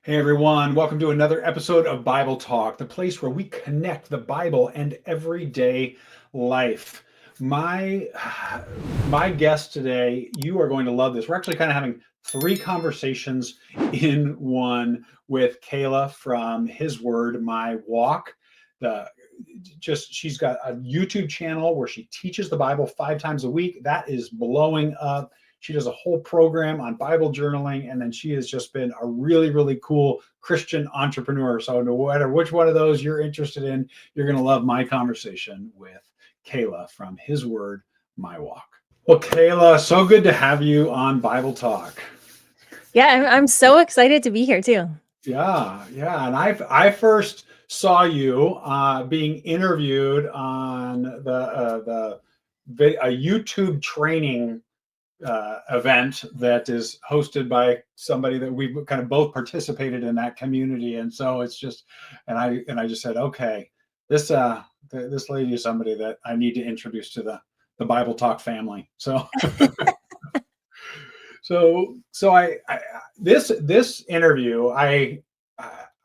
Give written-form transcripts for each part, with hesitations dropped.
Hey everyone, welcome to another episode of Bible Talk, the place where we connect the Bible and everyday life. My my guest today, you are going to love this. We're actually kind of having three conversations in one with Kaela from His Word, My Walk. The she's got a YouTube channel where she teaches the Bible 5 times a week. That is blowing up. She does a whole program on Bible journaling, and then she has just been a really, really cool Christian entrepreneur. So no matter which one of those you're interested in, you're going to love my conversation with Kaela from His Word, My Walk. Well, Kaela, so good to have you on Bible Talk. Yeah, I'm so excited to be here too. Yeah, yeah. And I first saw you being interviewed on a YouTube training event that is hosted by somebody that we kind of both participated in that community, and so it's just, and I just said, okay, this lady is somebody that I need to introduce to the Bible Talk family. So so this interview, I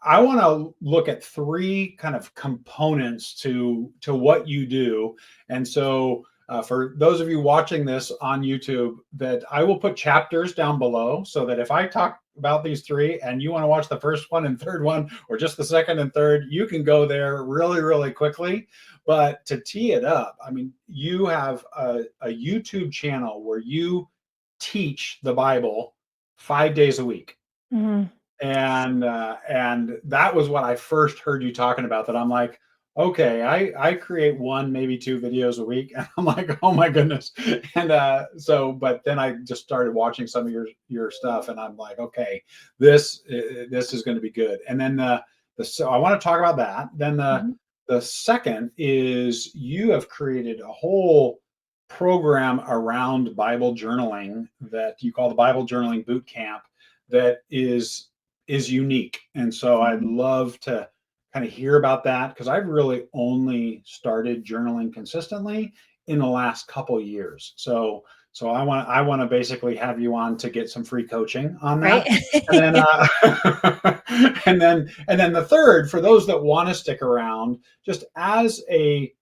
want to look at three kind of components to what you do. And so for those of you watching this on YouTube, that I will put chapters down below, so that if I talk about these three and you want to watch the first one and third one, or just the second and third, you can go there really, really quickly. But to tee it up, I mean, you have a YouTube channel where you teach the Bible 5 days a week. Mhm. And that was what I first heard you talking about, that I'm like, okay, I create one, maybe two videos a week, and I'm like, oh my goodness. And but then I just started watching some of your stuff, and I'm like, okay, this is going to be good. And then so I want to talk about that. Then Mhm. the second is, you have created a whole program around Bible journaling that you call the Bible Journaling Bootcamp, that is unique. And so I'd Mhm. love to kind of hear about that, because I've really only started journaling consistently in the last couple years. So I want to basically have you on to get some free coaching on Right? that. And then and then the third, for those that want to stick around, just as a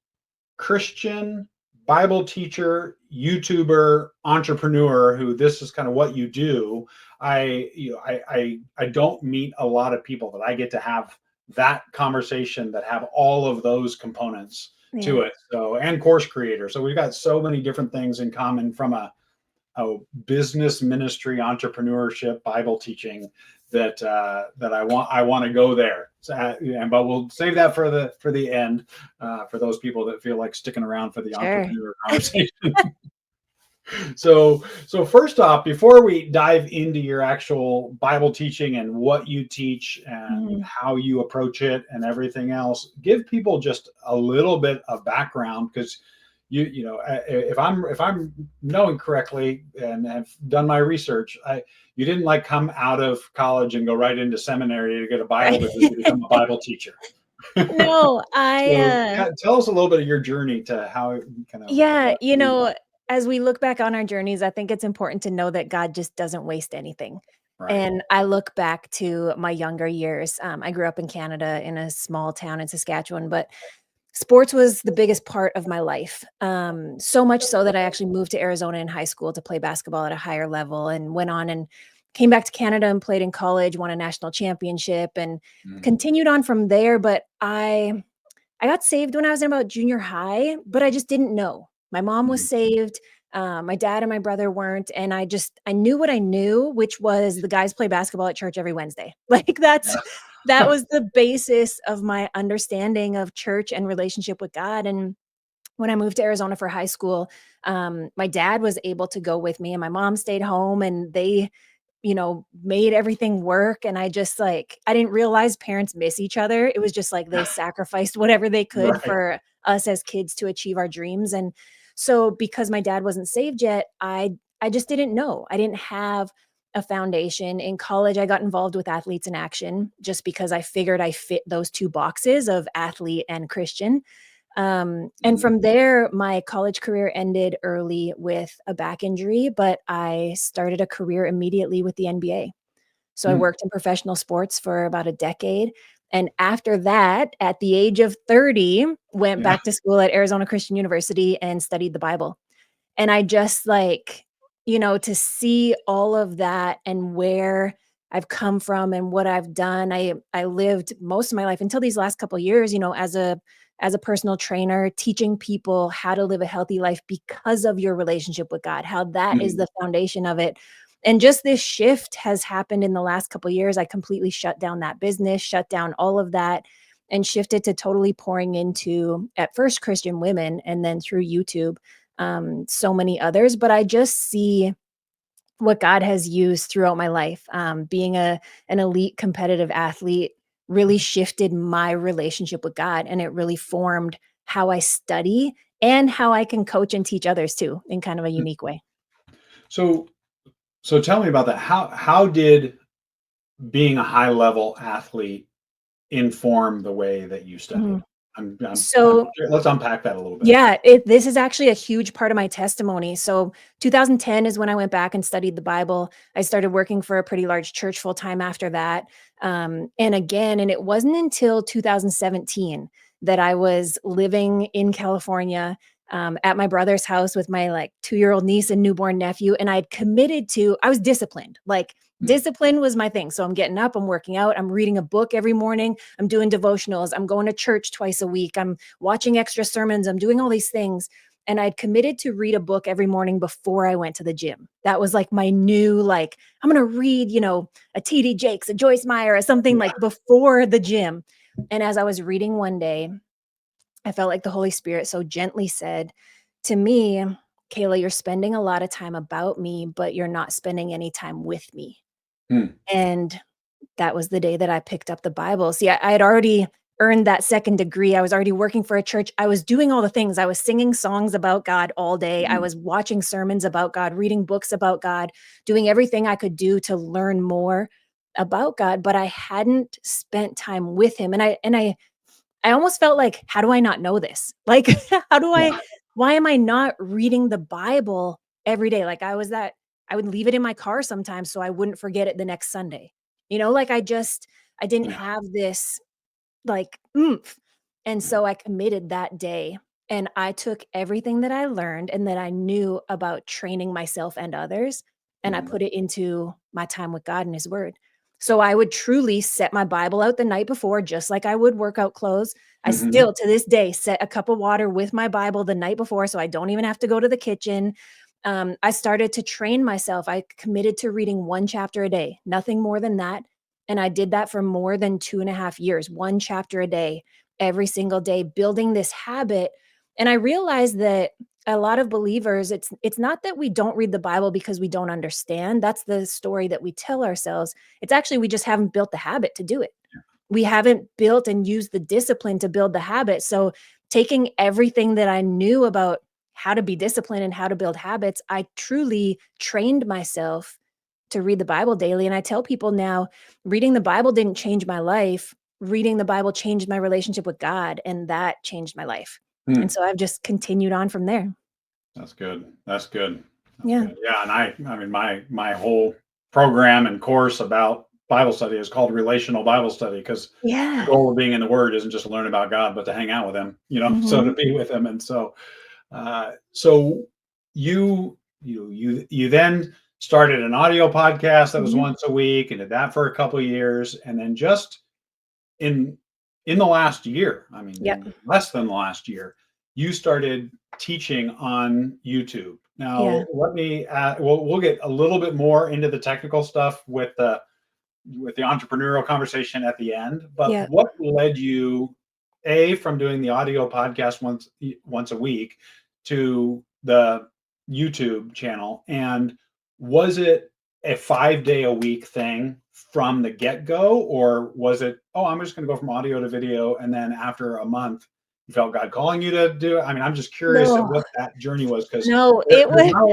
Christian Bible teacher, YouTuber, entrepreneur, who this is kind of what you do. I don't meet a lot of people that I get to have that conversation that have all of those components to Yeah. it. So, and course creator. So we've got so many different things in common, from a business, ministry, entrepreneurship, Bible teaching, that I want to go there. So, but we'll save that for the end, for those people that feel like sticking around for the Sure. entrepreneur conversation. So first off, before we dive into your actual Bible teaching and what you teach and Mhm. how you approach it and everything else, give people just a little bit of background, because if I'm knowing correctly and have done my research, you didn't like come out of college and go right into seminary to get a Bible Right. degree to become a Bible teacher. No, So yeah, tell us a little bit of your journey to how it kind of yeah, led where you are. as we look back on our journeys, I think it's important to know that God just doesn't waste anything. Right. And I look back to my younger years. I grew up in Canada in a small town in Saskatchewan, but sports was the biggest part of my life. So much so that I actually moved to Arizona in high school to play basketball at a higher level, and went on and came back to Canada and played in college, won a national championship, and Mm. continued on from there. But I got saved when I was in about junior high, but I just didn't know. My mom was Mm. saved. My dad and my brother weren't. And I knew what I knew, which was the guys play basketball at church every Wednesday. Like that Yeah. was the basis of my understanding of church and relationship with God. And when I moved to Arizona for high school, my dad was able to go with me and my mom stayed home, and they made everything work. And I just like, I didn't realize parents miss each other. It was just like they sacrificed whatever they could Right. for us as kids to achieve our dreams. And so because my dad wasn't saved yet, I just didn't know. I didn't have a foundation. In college, I got involved with Athletes in Action just because I figured I fit those two boxes of athlete and Christian. And Mhm. from there, my college career ended early with a back injury, but I started a career immediately with the NBA. So I Mm. worked in professional sports for about a decade. And after that, at the age of 30, went Yeah. back to school at Arizona Christian University and studied the Bible. And I just like, to see all of that and where I've come from and what I've done. I lived most of my life until these last couple of years, as a personal trainer, teaching people how to live a healthy life because of your relationship with God, how that is Mm. the foundation of it. And just this shift has happened in the last couple of years. I completely shut down that business, shut down all of that, and shifted to totally pouring into, at first, Christian women, and then through YouTube, so many others. But I just see what God has used throughout my life. Being an elite competitive athlete really shifted my relationship with God, and it really formed how I study and how I can coach and teach others too in kind of a unique way. So so tell me about that. How did being a high level athlete inform the way that you study? Mhm. I'm So let's unpack that a little bit. yeah, this is actually a huge part of my testimony. So 2010 is when I went back and studied the Bible. I started working for a pretty large church full time after that. And it wasn't until 2017 that I was living in California, at my brother's house with my like 2-year-old niece and newborn nephew. And I was disciplined. Like Mm. discipline was my thing. So I'm getting up, I'm working out, I'm reading a book every morning, I'm doing devotionals, I'm going to church twice a week, I'm watching extra sermons, I'm doing all these things. And I'd committed to read a book every morning before I went to the gym. That was like my new, like, I'm going to read, a TD Jakes, a Joyce Meyer, or something Yeah. like before the gym. And as I was reading one day, I felt like the Holy Spirit so gently said to me, Kaela, you're spending a lot of time about me, but you're not spending any time with me. Mm. And that was the day that I picked up the Bible. See, I had already earned that second degree. I was already working for a church. I was doing all the things. I was singing songs about God all day. I Mm. was watching sermons about God, reading books about God, doing everything I could do to learn more about God, but I hadn't spent time with him. And I almost felt like, how do I not know this? Like, how do I Yeah. why am I not reading the Bible every day? Like I would leave it in my car sometimes so I wouldn't forget it the next Sunday. Like I didn't Yeah. have this like oomph. And Yeah. so I committed that day, and I took everything that I learned and that I knew about training myself and others, and I Mhm. put it into my time with God and his word. So I would truly set my Bible out the night before, just like I would workout clothes. I Mhm. still to this day set a cup of water with my Bible the night before so I don't even have to go to the kitchen. I started to train myself. I committed to reading one chapter a day, nothing more than that. And I did that for more than 2.5 years, one chapter a day, every single day, building this habit. And I realized that a lot of believers, it's not that we don't read the Bible because we don't understand. That's the story that we tell ourselves. It's actually we just haven't built the habit to do it. We haven't built and used the discipline to build the habit. So taking everything that I knew about how to be disciplined and how to build habits, I truly trained myself to read the Bible daily. And I tell people now, reading the Bible didn't change my life. Reading the Bible changed my relationship with God, and that changed my life. And Hmm. so I've just continued on from there. That's good. That's good. That's Yeah. good. Yeah, and I mean, my whole program and course about Bible study is called Relational Bible Study because the Yeah. goal of being in the Word isn't just to learn about God, but to hang out with Him. So to Mhm. be with Him, and so you then started an audio podcast that was Mhm. once a week, and did that for a couple of years, and then just in in the last year, I mean, Yep. in less than the last year, you started teaching on YouTube. Yeah. Now, let me we'll get a little bit more into the technical stuff with the entrepreneurial conversation at the end, but Yep. what led you from doing the audio podcast once a week to the YouTube channel, and was it a 5 day a week thing from the get-go, or was it, oh, I'm just going to go from audio to video, and then after a month you felt God calling you to do it? I mean, I'm just curious at No. what that journey was, because No, it was there's not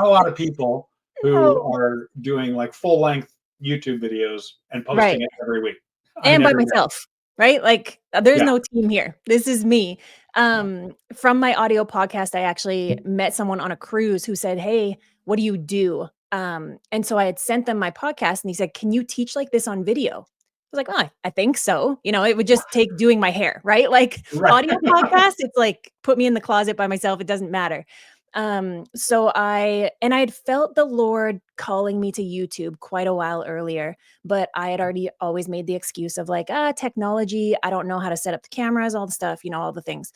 a lot of people who no. are doing like full length YouTube videos and posting Right. it every week. I mean, And by every day. myself, right? Like, there's Yeah. no team here. This is me. Yeah. From my audio podcast, I actually met someone on a cruise who said, "Hey, what do you do?" And so I had sent them my podcast and he said, "Can you teach like this on video?" I was like, "Oh, I think so." It would just take doing my hair, right? Like Right. audio podcast, it's like put me in the closet by myself. It doesn't matter. So I had felt the Lord calling me to YouTube quite a while earlier, but I had already always made the excuse of like, technology. I don't know how to set up the cameras, all the stuff, all the things,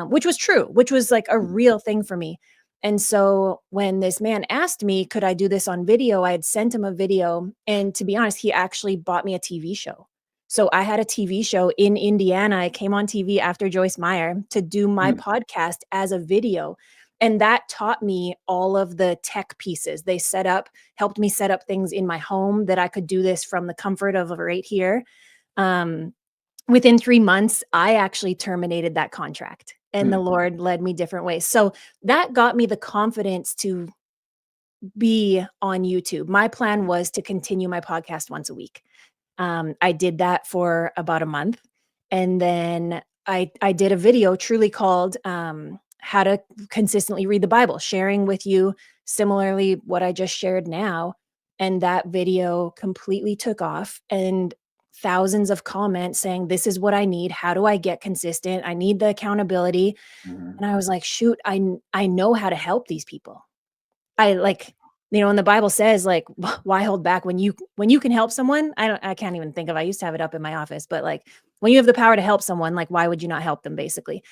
which was true, which was like a real thing for me. And so when this man asked me, could I do this on video? I had sent him a video. And to be honest, he actually bought me a TV show. So I had a TV show in Indiana. I came on TV after Joyce Meyer to do my Mm, podcast as a video. And that taught me all of the tech pieces. They helped me set up things in my home that I could do this from the comfort of right here. Um, Within 3 months, I actually terminated that contract, and the mm, Lord led me different ways. So that got me the confidence to be on YouTube. My plan was to continue my podcast once a week. I did that for about a month, and then I did a video truly called "How to Consistently Read the Bible," sharing with you similarly what I just shared now. And that video completely took off, and thousands of comments saying, "This is what I need. How do I get consistent? I need the accountability." mhm. And I was like, "Shoot, I know how to help these people." I like, and the Bible says, like, why hold back when you can help someone? I can't even think of, I used to have it up in my office, but like when you have the power to help someone, like, why would you not help them basically?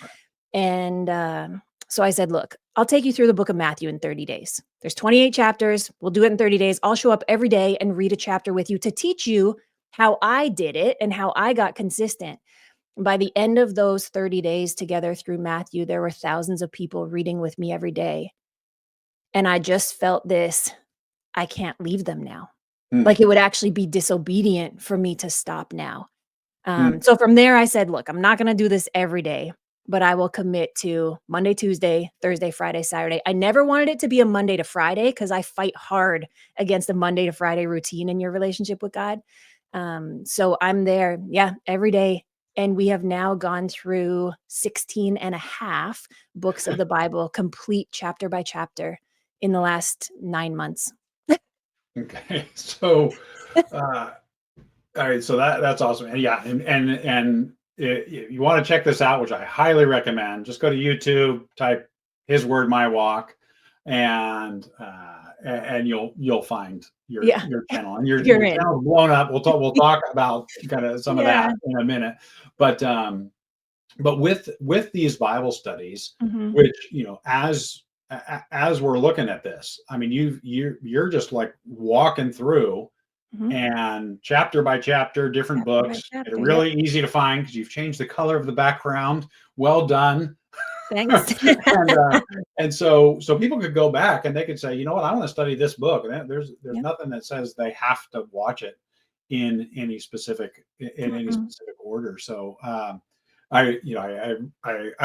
And so I said, look, I'll take you through the book of Matthew in 30 days. There's 28 chapters. We'll do it in 30 days. I'll show up every day and read a chapter with you to teach you how I did it and how I got consistent. By the end of those 30 days together through Matthew, there were thousands of people reading with me every day. And I just felt this, I can't leave them now. Mm, Like, it would actually be disobedient for me to stop now. mm. So from there, I said, "Look, I'm not gonna do this every day, but I will commit to Monday, Tuesday, Thursday, Friday, Saturday." I never wanted it to be a Monday to Friday because I fight hard against a Monday to Friday routine in your relationship with God. So I'm there, yeah, every day, and we have now gone through 16 and a half books of the Bible, complete chapter by chapter in the last 9 months. Okay. So, uh, all right. So that's awesome. And yeah, and you want to check this out, which I highly recommend. Just go to YouTube, type "His Word, My Walk," and you'll find Yeah, your channel, and your you're in. channel's blown up. We'll talk about kind of some of Yeah. that in a minute, but with these Bible studies, Mhm, which as we're looking at this, I mean, you're just like walking through mhm. and chapter by chapter, different Chapter by books. They're chapter, yep. really easy to find because you've changed the color of the background. Well done. Thanks. And so people could go back and they could say, you know what, I want to study this book. And there's Yep. nothing that says they have to watch it in any Mm-mm. specific order. So I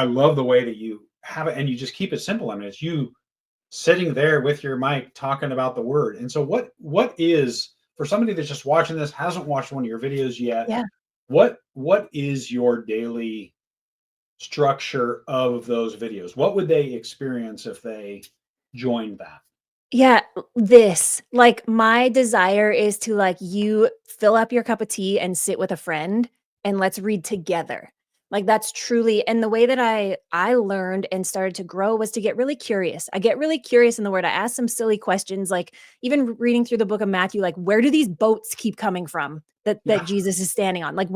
love the way that you have it, and you just keep it simple. I mean, it's you sitting there with your mic talking about the word. And so what is, for somebody that's just watching this, hasn't watched one of your videos yet, Yeah. what is your daily structure of those videos? What would they experience if they joined that? Yeah, like, my desire is to, like, you fill up your cup of tea and sit with a friend, and let's read together. Like, that's truly, and the way that I learned and started to grow was to get really curious. I get really curious in the word. I ask some silly questions, like, even reading through the book of Matthew, like, where do these boats keep coming from that Yeah. Jesus is standing on? Like,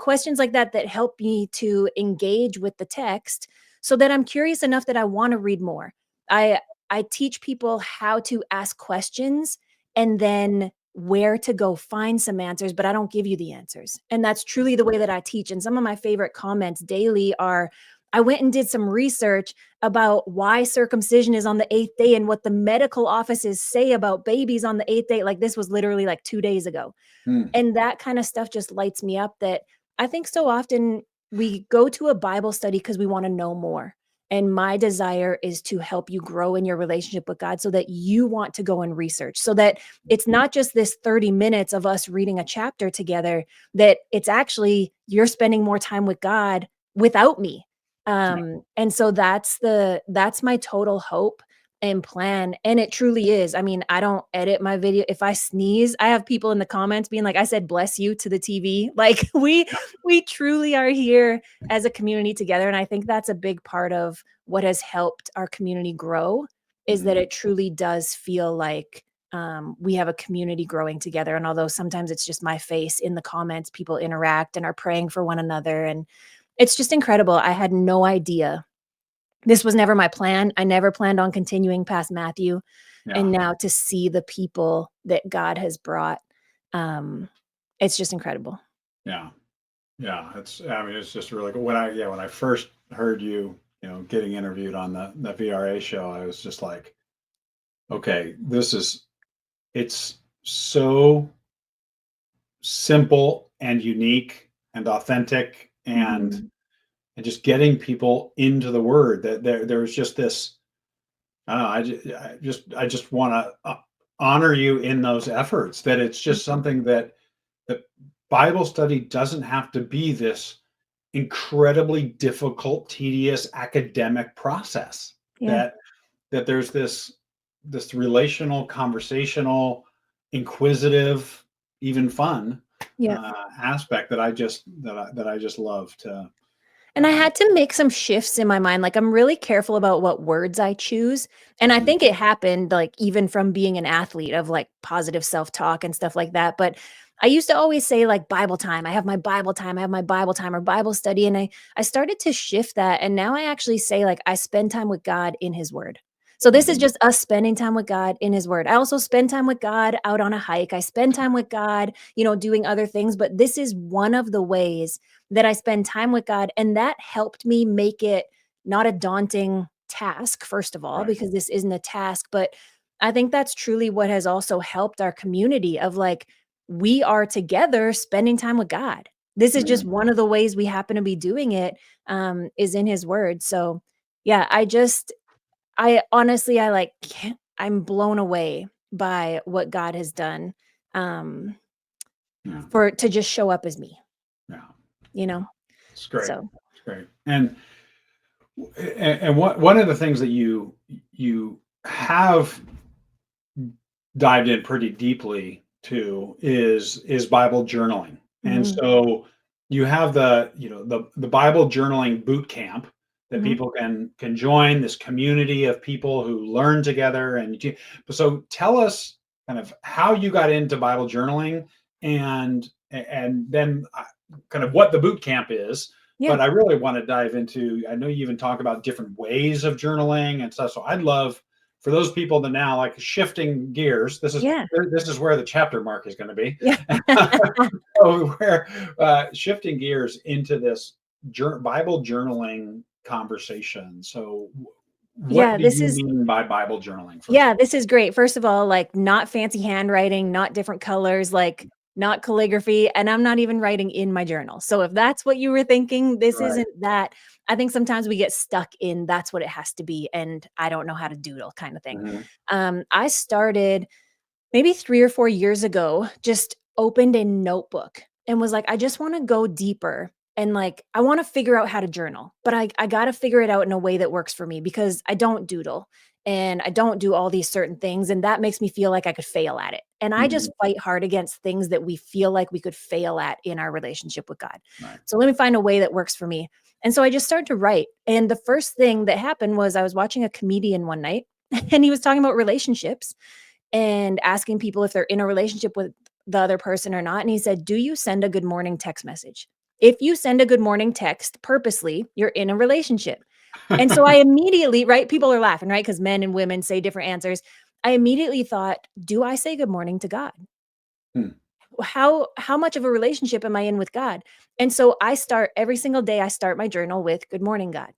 questions like that that help me to engage with the text so that I'm curious enough that I wanna read more. I I teach people how to ask questions and then where to go find some answers, but I don't give you the answers. And that's truly the way that I teach. And some of my favorite comments daily are, I went and did some research about why circumcision is on the eighth day and what the medical offices say about babies on the eighth day. Like, this was literally like 2 days ago. Hmm. And that kind of stuff just lights me up, that I think so often we go to a Bible study because we want to know more. And my desire is to help you grow in your relationship with God so that you want to go and research, so that it's not just this 30 minutes of us reading a chapter together, that it's actually you're spending more time with God without me. And so that's my total hope. and plan, and it truly is. I mean, I don't edit my video. If I sneeze, I have people in the comments being like, "I said bless you to the TV." Like, we truly are here as a community together, and I think that's a big part of what has helped our community grow, is that Mhm. it truly does feel like, we have a community growing together, and although sometimes it's just my face in the comments, people interact and are praying for one another, and it's just incredible. I had no idea. This was never my plan. I never planned on continuing past Matthew, Yeah. and now to see the people that God has brought, um, it's just incredible. Yeah. Yeah. I mean, it's just really cool. When I first heard you, getting interviewed on the VRA show, I was just like, okay, it's so simple and unique and authentic, Mhm. and just getting people into the word, that there was just this. I don't know. I just want to honor you in those efforts. That it's Thank just you. something that Bible study doesn't have to be this incredibly difficult, tedious academic process. Yeah. That there's this relational, conversational, inquisitive, even fun Yeah. aspect that I just love to. And I Um, had to make some shifts in my mind, like, I'm really careful about what words I choose, and I mm, think it happened, like, even from being an athlete of, like, positive self-talk and stuff like that, but I used to always say, like, "Bible time, I have my Bible time, I have my Bible time," or Bible study, and I started to shift that, and now I actually say, like, "I spend time with God in His Word." So this is mhm, just us spending time with God in His Word. I also spend time with God out on a hike, I spend time with God, doing other things, but this is one of the ways that I spend time with God, and that helped me make it not a daunting task, first of all, right. because this isn't a task, but I think that's truly what has also helped our community of, like, we are together spending time with God. This is just Mhm. one of the ways we happen to be doing it, is in His Word. So, yeah, I honestly, I, like, can't I'm blown away by what God has done, um, Yeah. for to just show up as me, Yeah. you Yeah. know? It's great. So, It's great. And one of the things that you have dived in pretty deeply to is Bible journaling. And mhm. so you have the Bible journaling boot camp that Mhm. people can join, this community of people who learn together. So tell us kind of how you got into Bible journaling, and then kind of what the boot camp is. Yeah. But I really want to dive into, I know you even talk about different ways of journaling and stuff. So I'd love for those people that now, like, shifting gears. Yeah. This is where the chapter mark is going to be. Yeah. So where shifting gears into this Bible journaling conversation. So what Yeah, do you mean by Bible journaling, first of this is great. First of all, like, not fancy handwriting, not different colors, like, not calligraphy, and I'm not even writing in my journal. So if that's what you were thinking, this all? Right. isn't that. I think sometimes we get stuck in that's what it has to be, and I don't know how to doodle kind of thing. Mhm. I started maybe 3 or 4 years ago, just opened a notebook and was like, "I just wanna go deeper, and, like, I wanna figure out how to journal, but I gotta figure it out in a way that works for me because I don't doodle, and I don't do all these certain things, and that makes me feel like I could fail at it." And I Mhm. just fight hard against things that we feel like we could fail at in our relationship with God. Right. So let me find a way that works for me. And so I just started to write, and the first thing that happened was I was watching a comedian one night, and he was talking about relationships and asking people if they're in a relationship with the other person or not. And he said, "Do you send a good morning text message? If you send a good morning text purposely, you're in a relationship." And so I immediately, right? People are laughing, right? Because men and women say different answers. I immediately thought, do I say good morning to God? Hmm. How much of a relationship am I in with God? And so I start every single day, I start my journal with good morning, God.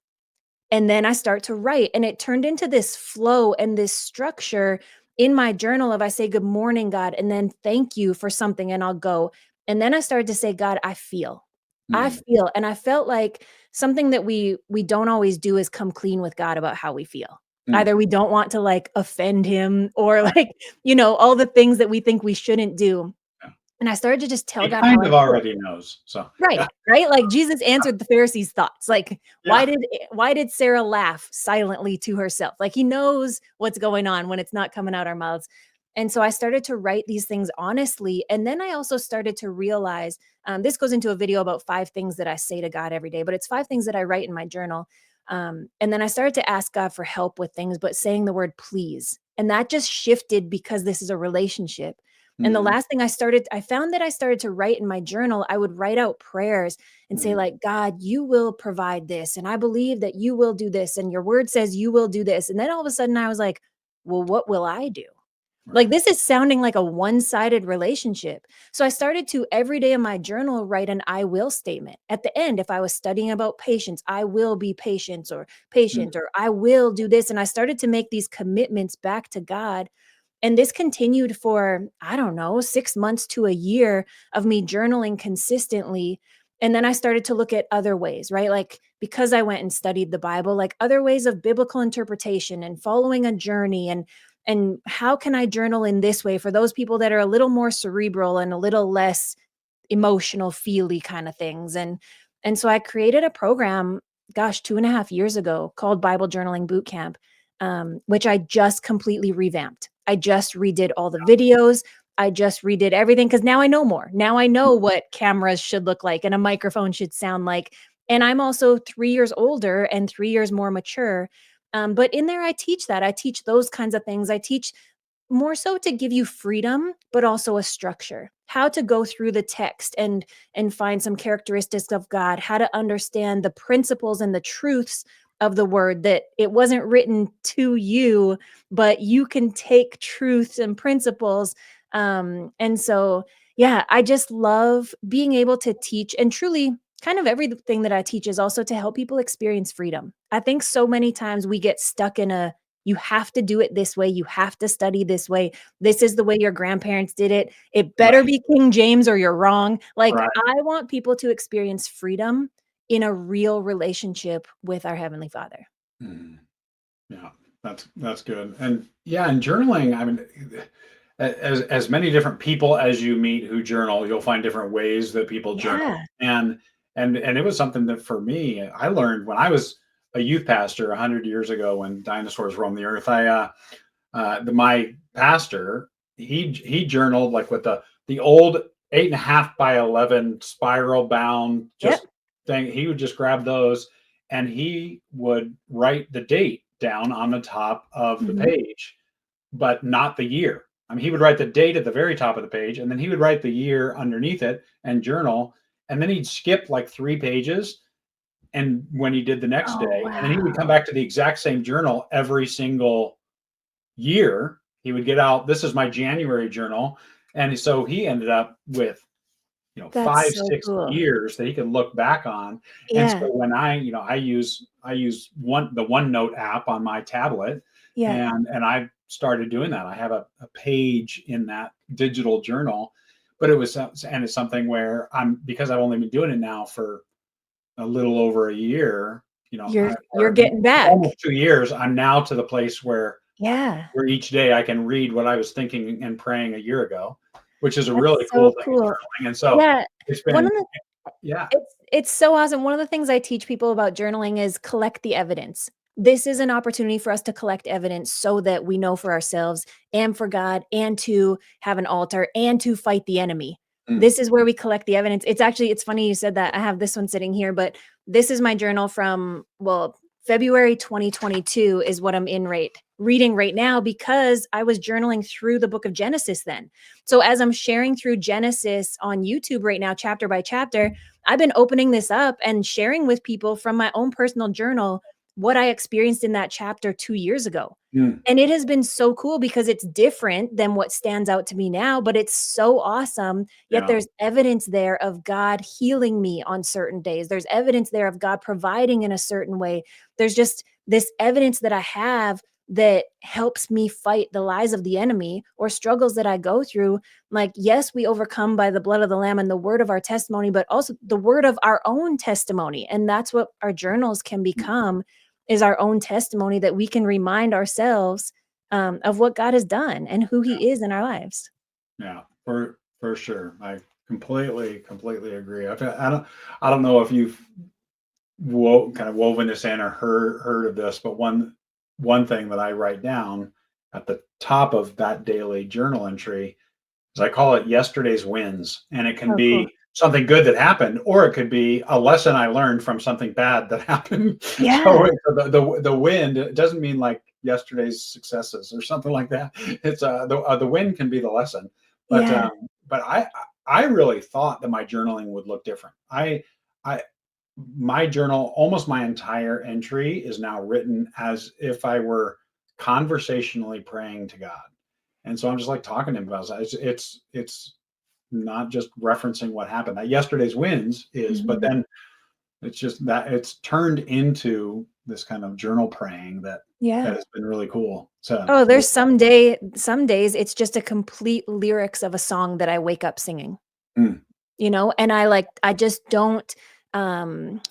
And then I start to write, and it turned into this flow and this structure in my journal of I say, "Good morning, God," and then "Thank you for something," and I'll go. And then I started to say, "God, I feel. I Hmm. feel." And I felt like something that we don't always do is come clean with God about how we feel. Hmm. Either we don't want to, like, offend him or, Right. like, all the things that we think we shouldn't do. Yeah. And I started to just tell He God how kind I of feel. already knows. So yeah, Right, right? Like, Jesus answered the Pharisees' thoughts, like, yeah. why did Sarah laugh silently to herself? Like, he knows what's going on when it's not coming out our mouths, and so I started to write these things honestly, and then I also started to realize, this goes into a video about 5 things that I say to God every day, but it's 5 things that I write in my journal, and then I started to ask God for help with things, but saying the word "please," and that just shifted because this is a relationship, and the Mhm, last thing I found that I started to write in my journal, I would write out prayers and say mhm, like, "God, you will provide this, and I believe that you will do this, and your word says you will do this." And then all of a sudden I was like, "Well, what will I do?" Like, right. this is sounding like a one-sided relationship. So I started to every day in my journal write an I will statement. At the end, if I was studying about patience, I will be Mm, patient, or I will do this. And I started to make these commitments back to God, and this continued for, I don't know, 6 months to a year of me journaling consistently. And then I started to look at other ways, right? Like, because I went and studied the Bible, like other ways of biblical interpretation and following a journey, and how can I journal in this way for those people that are a little more cerebral and a little less emotional, feely kind of things. And so I created a program, gosh, 2.5 years ago, called Bible Journaling Bootcamp, which I just completely revamped. I just redid all the videos. I just redid everything because now I know more. Now I know what cameras should look like and a microphone should sound like. And I'm also 3 years older and 3 years more mature. But in there, I teach that. I teach those kinds of things. I teach more so to give you freedom, but also a structure. How to go through the text and find some characteristics of God, how to understand the principles and the truths of the word, that it wasn't written to you, but you can take truths and principles. And so, yeah, I just love being able to teach, and truly kind of everything that I teach is also to help people experience freedom. I think so many times we get stuck in a, you have to do it this way. You have to study this way. This is the way your grandparents did it. It better right, be King James or you're wrong. Like, right. I want people to experience freedom in a real relationship with our Heavenly Father. Mhm. Yeah, that's good. And yeah, and journaling, I mean, as many different people as you meet who journal, you'll find different ways that people journal. Yeah. And it was something that for me, I learned when I was a youth pastor 100 years ago when dinosaurs roamed the earth. My pastor, he journaled like with the old 8.5 by 11 spiral bound Yep. just thing. He would just grab those and he would write the date down on the top of the Mhm. page, but not the year. I mean, he would write the date at the very top of the page, and then he would write the year underneath it and journal, and then he'd skip like 3 pages. And when he did the next Oh, day, and then he would come wow. back to the exact same journal every single year. He would get out, this is my January journal. And so he ended up with, That's five, so six cool. years that he could look back on. And so Yeah. when I use the OneNote app on my tablet, Yeah. and I started doing that. I have a page in that digital journal, but it's something where because I've only been doing it now for a little over a year, You're or getting back. almost 2 years, I'm now to the place Yeah. where each day I can read what I was thinking and praying a year ago, which is a really That's cool so thing in cool. journaling. And so Yeah. it's One been, of the yeah. It's so awesome. One of the things I teach people about journaling is collect the evidence. This is an opportunity for us to collect evidence so that we know for ourselves and for God, and to have an altar and to fight the enemy. Mm, This is where we collect the evidence. It's funny you said that. I have this one sitting here, but this is my journal from, well, February 2022 is what I'm reading right now, because I was journaling through the book of Genesis then. So as I'm sharing through Genesis on YouTube right now, chapter by chapter, I've been opening this up and sharing with people from my own personal journal what I experienced in that chapter 2 years ago. mm, And it has been so cool because it's different than what stands out to me now, but it's so awesome. Yet yeah. there's evidence there of God healing me on certain days. There's evidence there of God providing in a certain way. There's just this evidence that I have that helps me fight the lies of the enemy or struggles that I go through. Like, yes, we overcome by the blood of the Lamb and the word of our testimony, but also the word of our own testimony. And that's what our journals can Mm, become, is our own testimony, that we can remind ourselves of what God has done and who yeah. he is in our lives. Yeah. For sure. I completely agree. I don't know if you've kind of woven this in or heard of this, but one thing that I write down at the top of that daily journal entry is I call it yesterday's wins, and it can Oh, cool. be something good that happened, or it could be a lesson I learned from something bad that happened. So Yeah. the win, it doesn't mean like yesterday's successes or something like that. It's the win can be the lesson, but Yeah. I really thought that my journaling would look different. I My journal, almost my entire entry is now written as if I were conversationally praying to God. And so I'm just like talking to him about it. It's not just referencing what happened. That yesterday's wins is, but Mhm. then it's just that it's turned into this kind of journal praying that Yeah. has been really cool. So Oh, really, there's some days it's just a complete lyrics of a song that I wake up singing. mm, And I just don't,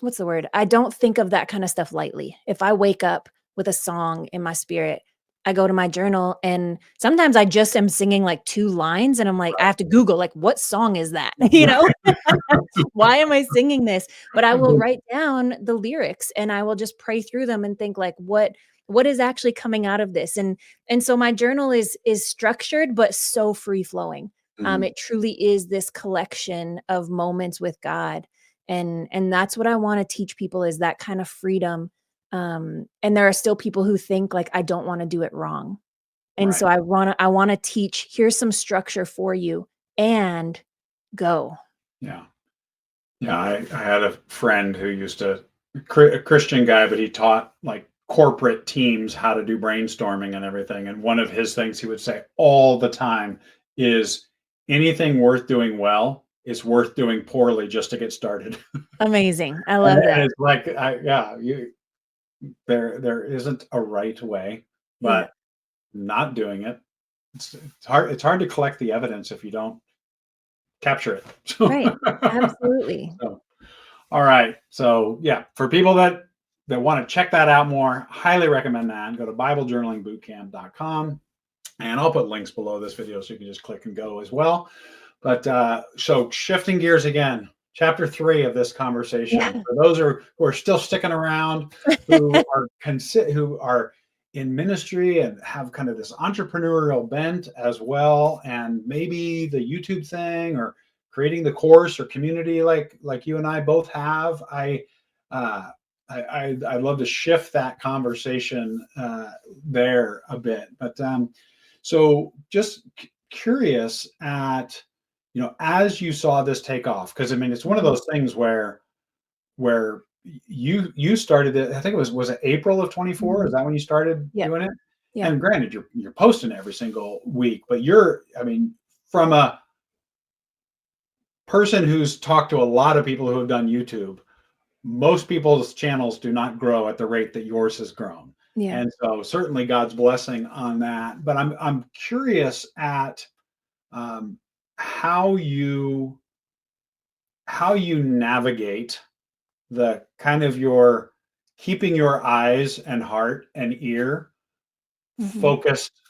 what's the word? I don't think of that kind of stuff lightly. If I wake up with a song in my spirit, I go to my journal and sometimes I just am singing like 2 lines and I'm like, I have to Google like, what song is that? right. Why am I singing this? But I will write down the lyrics and I will just pray through them and think like, what is actually coming out of this? And so my journal is structured but so free flowing. Mhm, It truly is this collection of moments with God, and that's what I want to teach people is that kind of freedom. And there are still people who think like I don't want to do it wrong, and so right. I want to teach. Here's some structure for you, and go. Yeah. Yeah, I had a friend who used to a Christian guy, but he taught like corporate teams how to do brainstorming and everything. And one of his things he would say all the time is anything worth doing well is worth doing poorly just to get started. Amazing. I And, love and that. it's like, yeah, there isn't a right way, Yeah. but not doing it, it's hard. It's hard to collect the evidence if you don't capture it. Right. Absolutely. So, all right. So yeah, for people that want to check that out more, highly recommend that. Go to BibleJournalingBootcamp.com, and I'll put links below this video so you can just click and go as well. But so shifting gears again, chapter 3 of this conversation. Yeah. For those who are still sticking around, who are in ministry and have kind of this entrepreneurial bent as well, and maybe the YouTube thing or creating the course or community like you and I both have, uh, I'd love to shift that conversation there a bit. But so just curious at as you saw this take off, because I mean it's one of Mhm. those things where you started it. I think it was it April of 24? Is Mhm. that when you started Yep. doing it? Yep. And granted, you're posting every single week, but I mean, from a person who's talked to a lot of people who have done YouTube, most people's channels do not grow at the rate that yours has grown. Yeah. And so certainly God's blessing on that. But I'm curious at um, how you navigate the kind of your keeping your eyes and heart and ear Mhm. focused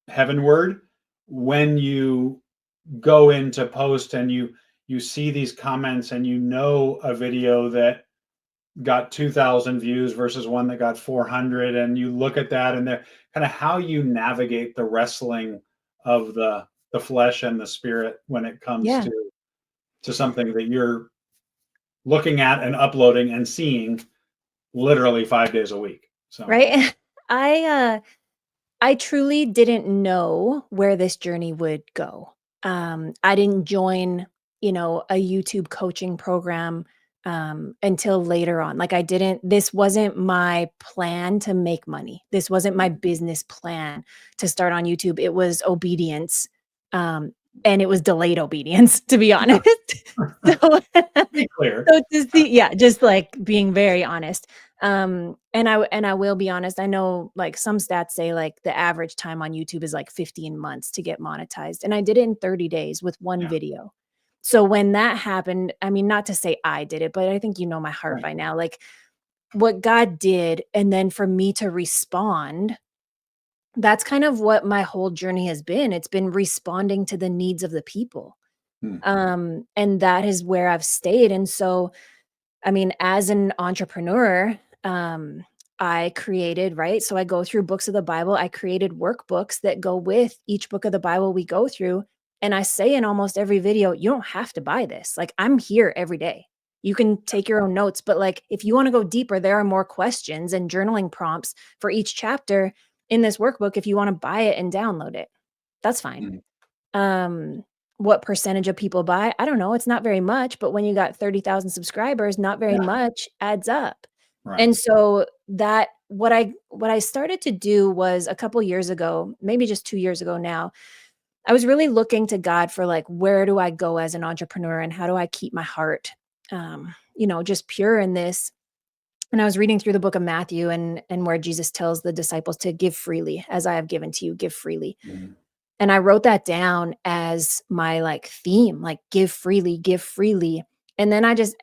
heavenward when you go into post and you see these comments and a video that got 2,000 views versus one that got 400, and you look at that and they're kind of how you navigate the wrestling of the flesh and the spirit when it comes Yeah. to something that you're looking at and uploading and seeing literally 5 days a week. So Right? I, uh I truly didn't know where this journey would go. I didn't join, a YouTube coaching program until later on. Like this wasn't my plan to make money. This wasn't my business plan to start on YouTube. It was obedience. Um, and it was delayed obedience, to be honest. So, be clear. so to see, yeah, just like being very honest. And I will be honest. I know like some stats say like the average time on YouTube is like 15 months to get monetized. And I did it in 30 days with one Yeah, video. So when that happened, I mean, not to say I did it, but I think you know my heart right. by now. Like what God did, and then for me to respond that's kind of what my whole journey has been. It's been responding to the needs of the people. Hmm. And that is where I've stayed. And so, I mean, as an entrepreneur, I created, right? So I go through books of the Bible. I created workbooks that go with each book of the Bible we go through. And I say in almost every video, you don't have to buy this. Like, I'm here every day. You can take your own notes, but like, if you want to go deeper, there are more questions and journaling prompts for each chapter in this workbook. If you want to buy it and download it, that's fine. Hmm. Um, what percentage of people buy? I don't know. It's not very much, but when you got 30,000 subscribers, not very Yeah. much adds up. Right. And so that what I started to do was a couple years ago, maybe just 2 years ago now, I was really looking to God for like, where do I go as an entrepreneur and how do I keep my heart just pure in this? And I was reading through the book of Matthew and where Jesus tells the disciples to give freely, as I have given to you, give freely. Mhm. And I wrote that down as my like theme, like give freely, give freely. And then I just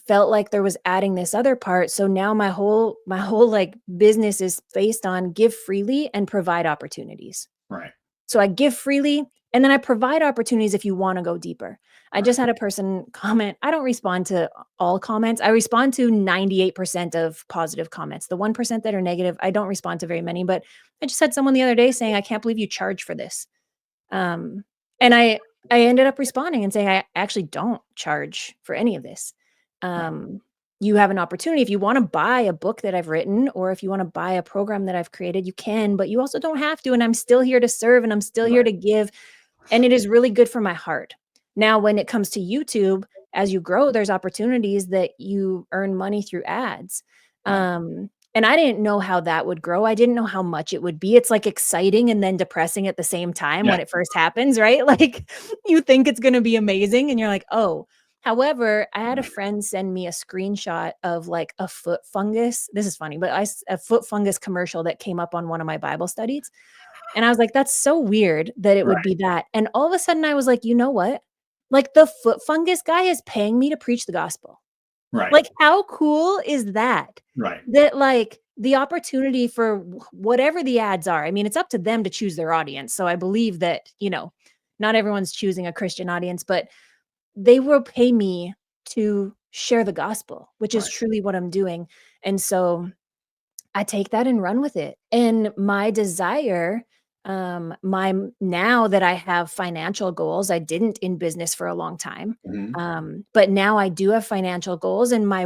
felt like there was adding this other part. So now my whole like business is based on give freely and provide opportunities. Right. So I give freely and then I provide opportunities if you want to go deeper. I Right. just had a person comment. I don't respond to all comments. I respond to 98% of positive comments. The 1% that are negative, I don't respond to very many, but I just had someone the other day saying, I can't believe you charge for this. Um, and I ended up responding and saying, "I actually don't charge for any of this. Right. Um, you have an opportunity if you wanna buy a book that I've written or if you wanna buy a program that I've created, you can, but you also don't have to, and I'm still here to serve, and I'm still here Right. to give, and it is really good for my heart." Now, when it comes to YouTube, as you grow, there's opportunities that you earn money through ads. Right. And I didn't know how that would grow. I didn't know how much it would be. It's like exciting and then depressing at the same time Yeah. when it first happens, right? Like you think it's going to be amazing and you're like, "Oh." However, I had a Right. friend send me a screenshot of like a foot fungus. This is funny, but a foot fungus commercial that came up on one of my Bible studies. And I was like, "That's so weird that it would Right. be that." And all of a sudden I was like, "You know what? Like the foot fungus guy is paying me to preach the gospel." Right. Like, how cool is that? Right. That, like, the opportunity for whatever the ads are, I mean, it's up to them to choose their audience, so I believe that, not everyone's choosing a Christian audience, but they will pay me to share the gospel, which is Right. truly what I'm doing, and so I take that and run with it. And my desire, now that I have financial goals, I didn't in business for a long time. Mhm. But now I do have financial goals, and my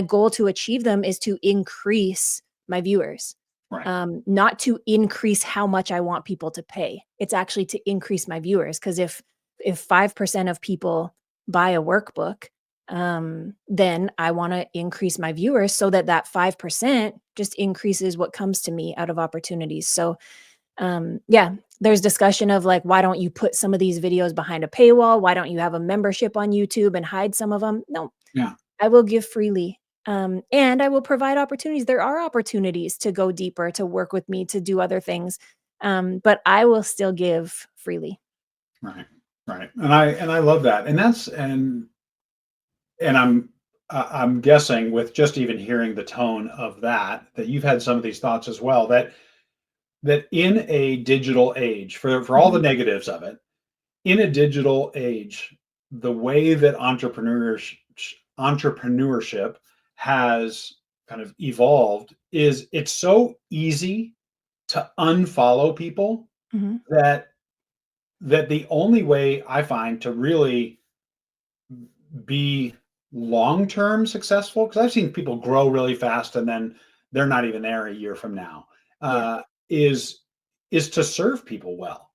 goal to achieve them is to increase my viewers, Right. not to increase how much I want people to pay. It's actually to increase my viewers. Because if 5% of people buy a workbook, then I want to increase my viewers so that that 5% just increases what comes to me out of opportunities. So, yeah, there's discussion of like, why don't you put some of these videos behind a paywall? Why don't you have a membership on YouTube and hide some of them? No, Yeah. I will give freely. And I will provide opportunities. There are opportunities to go deeper, to work with me, to do other things. But I will still give freely. Right. Right. And I love that. And I'm guessing with just even hearing the tone of that you've had some of these thoughts as well, that in a digital age, for all the Mhm. negatives of it, in a digital age, the way that entrepreneurship has kind of evolved is it's so easy to unfollow people Mhm. that the only way I find to really be long-term successful, because I've seen people grow really fast and then they're not even there a year from now, Yeah. uh, is to serve people well.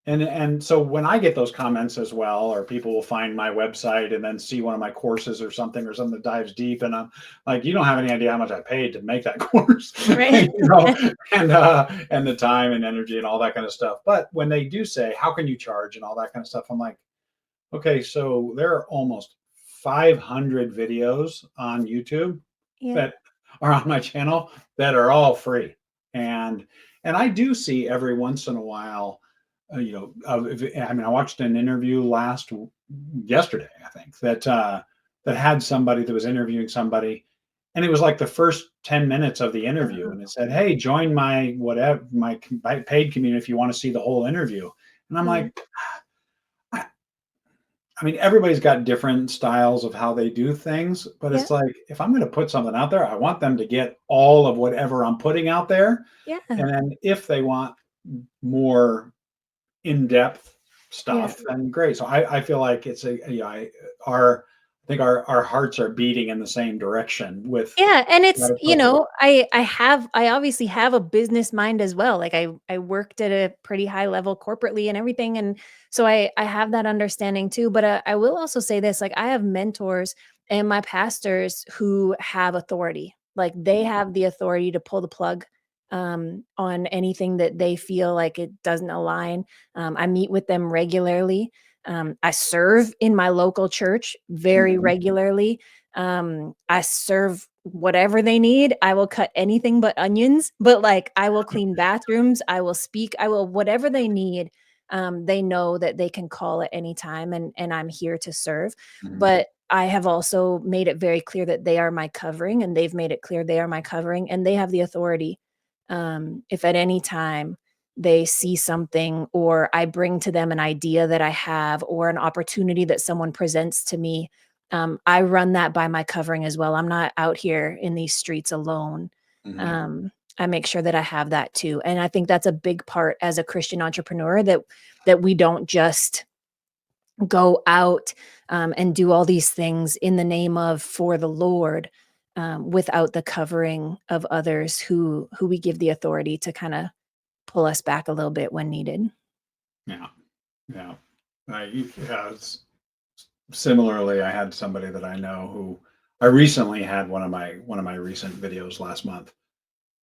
And so when I get those comments as well, or people will find my website and then see one of my courses or something that dives deep, and I'm like, you don't have any idea how much I paid to make that course, Right. and the time and energy and all that kind of stuff. But when they do say, how can you charge and all that kind of stuff, I'm like, okay, so there are almost 500 videos on YouTube Yeah. that are on my channel that are all free. And I do see every once in a while, I mean, I watched an interview yesterday, I think, that had somebody that was interviewing somebody, And it was like the first 10 minutes of the interview. And it said, hey, join my whatever, my paid community if you want to see the whole interview. And I'm Yeah. like, I mean, everybody's got different styles of how they do things, but Yeah. it's like, if I'm going to put something out there, I want them to get all of whatever I'm putting out there. Yeah. And then if they want more in-depth Yeah. stuff, then great. So I feel like it's I think our hearts are beating in the same direction with Yeah, and that it's, approach. I obviously have a business mind as well. Like I worked at a pretty high level corporately and everything, and so I have that understanding too. But I will also say this: like I have mentors and my pastors who have authority. Like they have the authority to pull the plug on anything that they feel like it doesn't align. I meet with them regularly. I serve in my local church very Mhm, regularly. I serve whatever they need. I will cut anything but onions, but like I will clean bathrooms, I will speak, I will whatever they need. They know that they can call at any time and I'm here to serve. mhm. But I have also made it very clear that they are my covering and they've made it clear they are my covering and they have the authority. If at any time they see something or I bring to them an idea that I have or an opportunity that someone presents to me, I run that by my covering as well. I'm not out here in these streets alone. Mhm. I make sure that I have that too. And I think that's a big part as a Christian entrepreneur that we don't just go out and do all these things in the name of for the Lord without the covering of others who we give the authority to kind of pull us back a little bit when needed. Yeah, yeah. Yeah, similarly, I had somebody that I know who I recently had one of my recent videos last month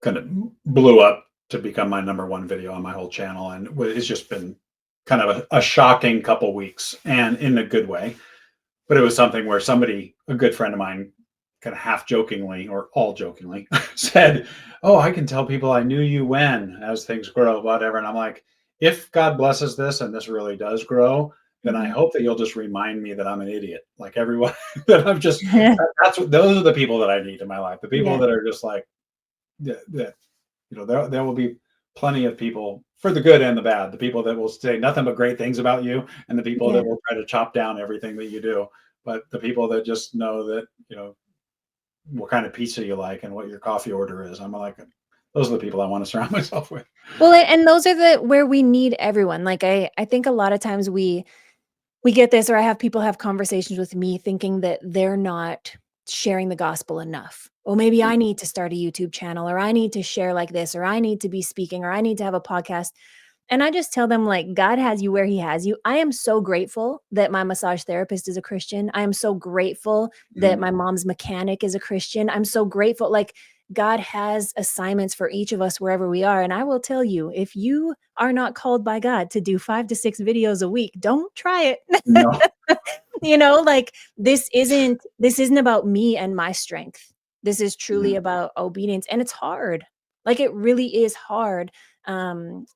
kind of blew up to become my number one video on my whole channel, and it's just been kind of a shocking couple weeks, and in a good way. But it was something where somebody, a good friend of mine, kind of half jokingly or all jokingly said, "Oh, I can tell people I knew you when as things grow, whatever." And I'm like, if God blesses this and this really does grow, then I Mhm. hope that you'll just remind me that I'm an idiot, like everyone. That I'm just that's what those are the people that I need in my life. The people Yeah, that are just like that. There will be plenty of people for the good and the bad. The people that will say nothing but great things about you, and the people yeah. that will try to chop down everything that you do. But the people that just know that what kind of pizza you like and what your coffee order is. I'm like, those are the people I want to surround myself with. Well, and those are the where we need everyone. Like I think a lot of times we get this, or I have people have conversations with me thinking that they're not sharing the gospel enough. Well, maybe I need to start a YouTube channel, or I need to share like this, or I need to be speaking, or I need to have a podcast. And I just tell them, like, God has you where He has you. I am so grateful that my massage therapist is a Christian. I am so grateful that Mhm. my mom's mechanic is a Christian. I'm so grateful. Like, God has assignments for each of us wherever we are. And I will tell you, if you are not called by God to do 5 to 6 videos a week, don't try it. No. Like this isn't about me and my strength. This is truly Mhm. about obedience and it's hard. Like it really is hard. Um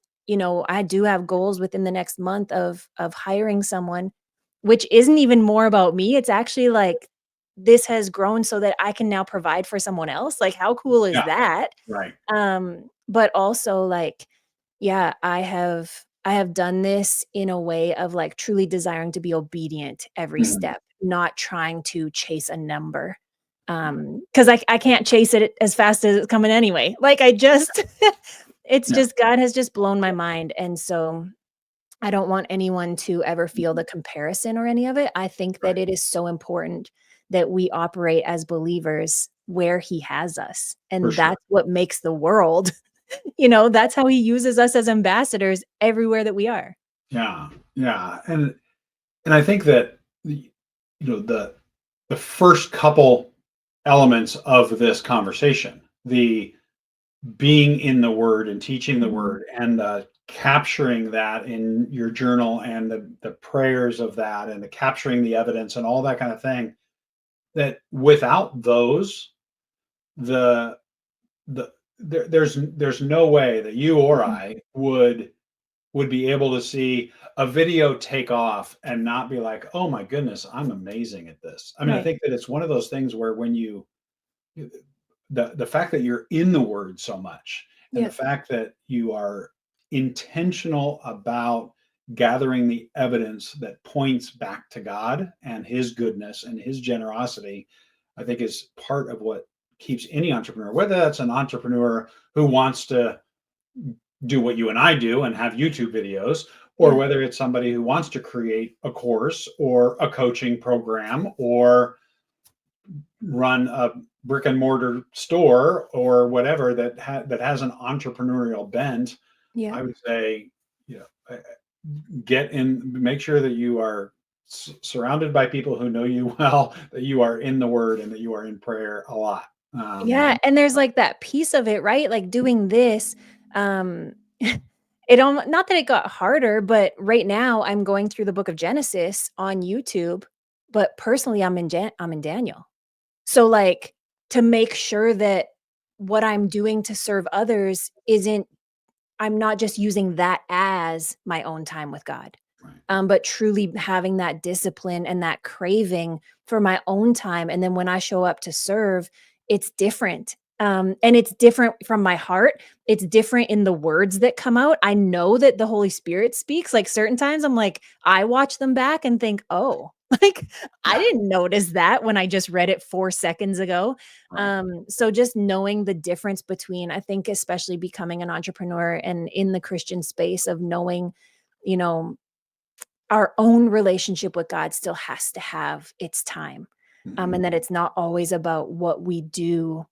I do have goals within the next month of hiring someone, which isn't even more about me. It's actually like this has grown so that I can now provide for someone else. Like how cool is Yeah. that? Right. But also like, yeah, I have done this in a way of like truly desiring to be obedient every Mhm. step, not trying to chase a number. Because I can't chase it as fast as it's coming anyway. Like I just it's Yeah. just God has just blown my mind. And so I don't want anyone to ever feel the comparison or any of it. I think that Right. it is so important that we operate as believers where he has us. For And sure. that's what makes the world, that's how he uses us as ambassadors everywhere that we are. Yeah. Yeah. And I think that the first couple elements of this conversation, the being in the word and teaching the Mhm. word and capturing that in your journal and the prayers of that and the capturing the evidence and all that kind of thing, that without those, the there's no way that you or Mhm. I would be able to see a video take off and not be like, oh my goodness, I'm amazing at this. I mean, I Right. think that it's one of those things where when the fact that you're in the Word so much, and the Yeah. fact that you are intentional about gathering the evidence that points back to God and His goodness and His generosity, I think is part of what keeps any entrepreneur, whether that's an entrepreneur who wants to do what you and I do and have YouTube videos, or Yeah. whether it's somebody who wants to create a course or a coaching program or run a brick and mortar store or whatever that has an entrepreneurial bent. Yeah. I would say, you know, get in, make sure that you are surrounded by people who know you well, that you are in the Word and that you are in prayer a lot. Yeah, and there's, like, that piece of it, right? Like, doing this, it not that it got harder, but right now I'm going through the book of Genesis on YouTube, but personally, I'm in Daniel. So, like, to make sure that what I'm doing to serve others isn't I'm not just using that as my own time with God, Right. but truly having that discipline and that craving for my own time. And then when I show up to serve, it's different. And it's different from my heart. It's different in the words that come out. I know that the Holy Spirit speaks. Like certain times, I'm like, I watch them back and think, oh, like I Yeah. didn't notice that when I just read it 4 seconds ago. Right. So just knowing the difference between, I think, especially becoming an entrepreneur and in the Christian space of knowing, you know, our own relationship with God still has to have its time. Mhm. And that it's not always about what we do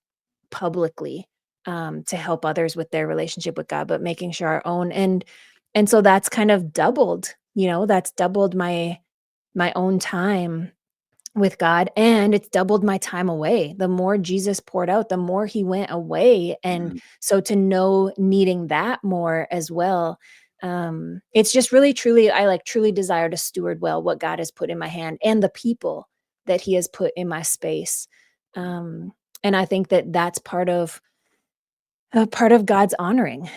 publicly to help others with their relationship with God, but making sure our own and so that's kind of doubled, that's doubled my own time with God, and it's doubled my time away. The more Jesus poured out, the more he went away, and Mhm. so to know needing that more as well, it's just really truly I, like, truly desire to steward well what God has put in my hand and the people that he has put in my space, and I think that that's part of God's honoring.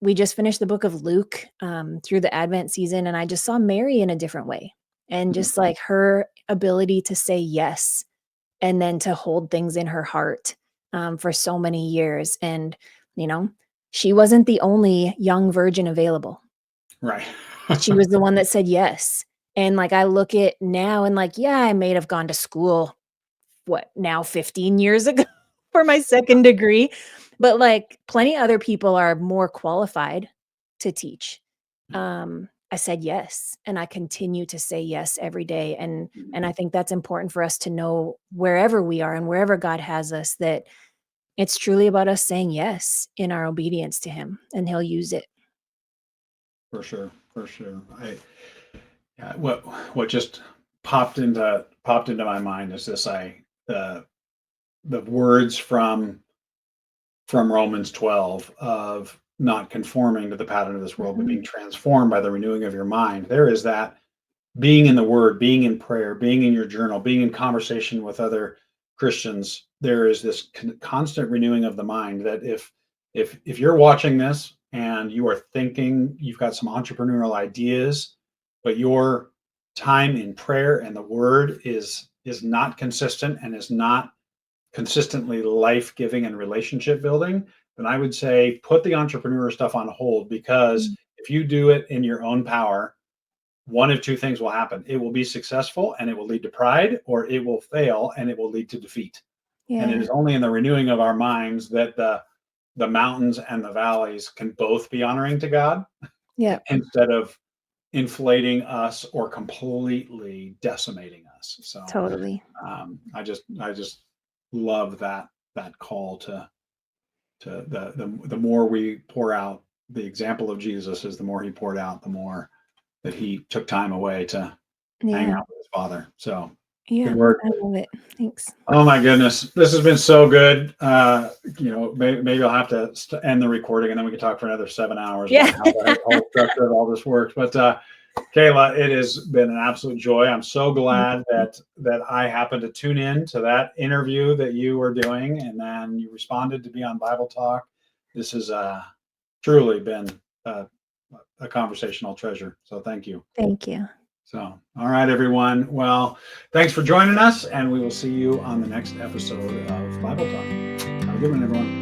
We just finished the book of Luke, through the Advent season, and I just saw Mary in a different way, and Mhm. just, like, her ability to say yes, and then to hold things in her heart, for so many years, and, you know, she wasn't the only young virgin available. Right. She was the one that said yes, and, like, I look at now and, like, yeah, I may have gone to school, what, now 15 years ago for my second degree, but, like, plenty other people are more qualified to teach. I said yes, and I continue to say yes every day, and I think that's important for us to know wherever we are and wherever God has us, that it's truly about us saying yes in our obedience to him, and he'll use it. For sure. For sure. Yeah, what just popped into my mind is the the words from Romans 12 of not conforming to the pattern of this world, but Mhm. being transformed by the renewing of your mind. There is that being in the Word, being in prayer, being in your journal, being in conversation with other Christians. There is this constant renewing of the mind. That if you're watching this and you are thinking you've got some entrepreneurial ideas, but your time in prayer and the Word is not consistent and is not consistently life giving and relationship building, then I would say put the entrepreneur stuff on hold, because Mm. if you do it in your own power, one of two things will happen. It will be successful and it will lead to pride, or it will fail and it will lead to defeat. And it Yeah. is only in the renewing of our minds that the mountains and the valleys can both be honoring to God, Yeah. instead of inflating us or completely decimating us. So Totally. I just love that call to the more we pour out. The example of Jesus is the more he poured out, the more that he took time away to hang Yeah. out with his father. So Yeah. good word. I love it. Thanks. Oh my goodness, this has been so good. Maybe I'll have to end the recording and then we can talk for another 7 hours Yeah. about how the whole structure of all this works. But Kayla, it has been an absolute joy. I'm so Thank glad you. that I happened to tune in to that interview that you were doing, and then you responded to be on Bible Talk. This has truly been a conversational treasure. So thank you. Thank you. So, all right, everyone. Well, thanks for joining us, and we will see you on the next episode of Bible Talk. Have a good one, everyone.